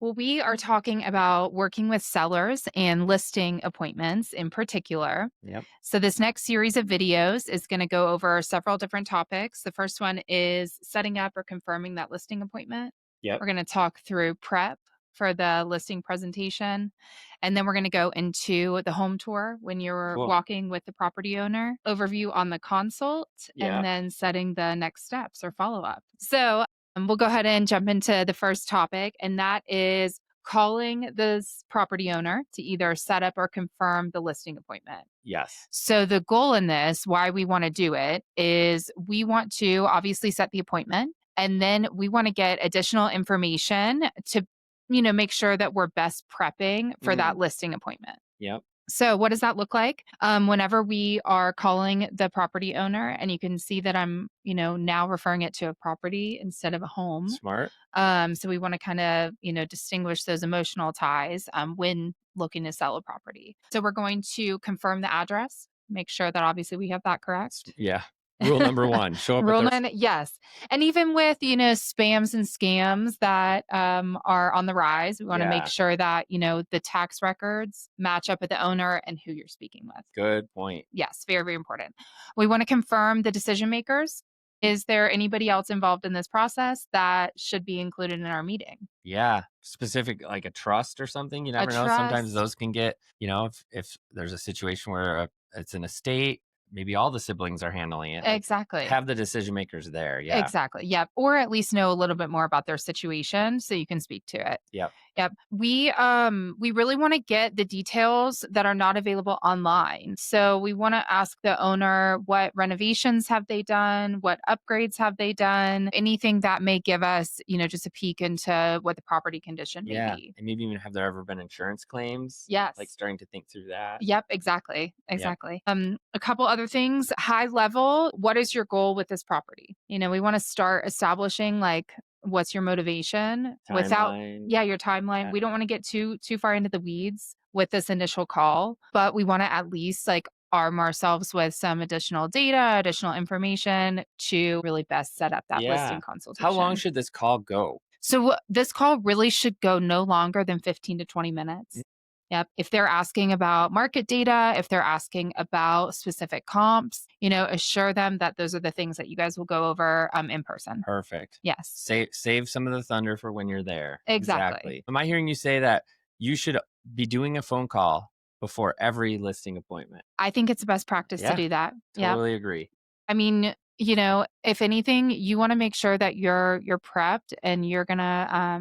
Well, we are talking about working with sellers and listing appointments in particular. Yep. So, this next series of videos is going to go over several different topics. The first one is setting up or confirming that listing appointment. Yep. We're going to talk through prep for the listing presentation. And then we're going to go into the home tour when you're Cool. walking with the property owner, overview on the consult, and Yeah. then setting the next steps or follow up. So, we'll go ahead and jump into the first topic, and that is calling this property owner to either set up or confirm the listing appointment. Yes. So, the goal in this, why we want to do it, is we want to obviously set the appointment, and then we want to get additional information to, make sure that we're best prepping for that Mm. listing appointment. Yep. So, what does that look like? Whenever we are calling the property owner, and you can see that I'm, now referring it to a property instead of a home. Smart. So, we want to kind of, distinguish those emotional ties when looking to sell a property. So, we're going to confirm the address, make sure that obviously we have that correct. Yeah. Rule number one, show up at Rule their. 9, yes. And even with, spams and scams that are on the rise, we want to make Yeah. sure that, the tax records match up with the owner and who you're speaking with. Good point. Yes, very, very important. We want to confirm the decision makers. Is there anybody else involved in this process that should be included in our meeting? Yeah. Specific, like a trust or something. You A never know. Sometimes trust. those can get, if there's a situation where it's an estate, maybe all the siblings are handling it. Like, Exactly. have the decision makers there. Yeah. Exactly. Yep. Or at least know a little bit more about their situation so you can speak to it. Yep. Yep. We really want to get the details that are not available online. So we want to ask the owner what renovations have they done, what upgrades have they done, anything that may give us, just a peek into what the property condition may Yeah. be. And maybe even have there ever been insurance claims? Like Yes. starting to think through that. Yep, exactly. Yep. Exactly. A couple other things, high level, what is your goal with this property? We want to start establishing like what's your motivation without Timeline. yeah, your timeline. Yeah. We don't want to get too far into the weeds with this initial call, but we want to at least like arm ourselves with some additional data, additional information to really best set up that Yeah. listing How long consultation. should this call go? So this call really should go no longer than 15 to 20 minutes. Yep. If they're asking about market data, if they're asking about specific comps, assure them that those are the things that you guys will go over in person. Perfect. Yes, Save some of the thunder for when you're there. exactly. Exactly. Am I hearing you say that you should be doing a phone call before every listing appointment? I think it's best practice to Yeah, do that. Yeah. totally agree. I mean, if anything, you want to make sure that you're prepped and you're gonna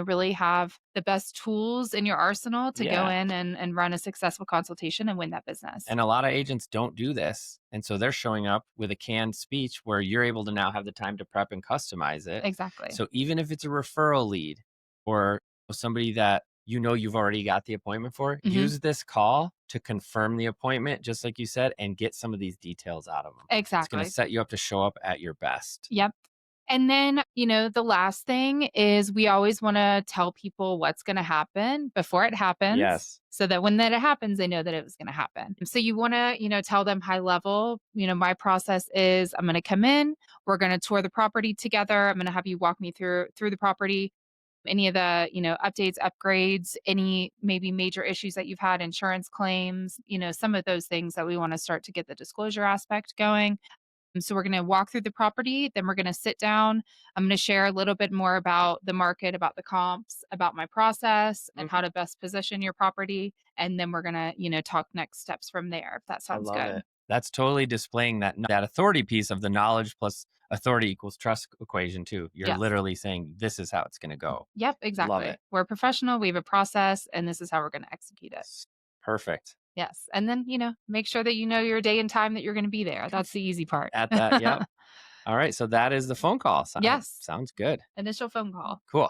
really have the best tools in your arsenal to go Yeah. in and run a successful consultation and win that business. And a lot of agents don't do this. And so they're showing up with a canned speech where you're able to now have the time to prep and customize it. Exactly. So even if it's a referral lead or somebody that you've already got the appointment for, Mhm. use this call to confirm the appointment, just like you said, and get some of these details out of them. It's going to Exactly. set you up to show up at your best. Yep. And then, the last thing is we always want to tell people what's going to happen before it happens Yes. so that when that it happens, they know that it was going to happen. So you want to, tell them high level, my process is I'm going to come in, we're going to tour the property together. I'm going to have you walk me through the property, any of the, updates, upgrades, any maybe major issues that you've had, insurance claims, some of those things that we want to start to get the disclosure aspect going. So we're going to walk through the property, then we're going to sit down. I'm going to share a little bit more about the market, about the comps, about my process and how Mhm. to best position your property. And then we're going to, talk next steps from there, if that I sounds love good. it. That's totally displaying that authority piece of the knowledge plus authority equals trust equation too. You're Yes. literally saying this is how it's going to go. Yep, Love exactly. it. We're a professional, we have a process, and this is how we're going to execute it. Perfect. Yes. And then, make sure that you know your day and time that you're going to be there. That's the easy part. At that, yep. All right, so that is the phone call. Yes. Sounds good. Initial phone call. Cool.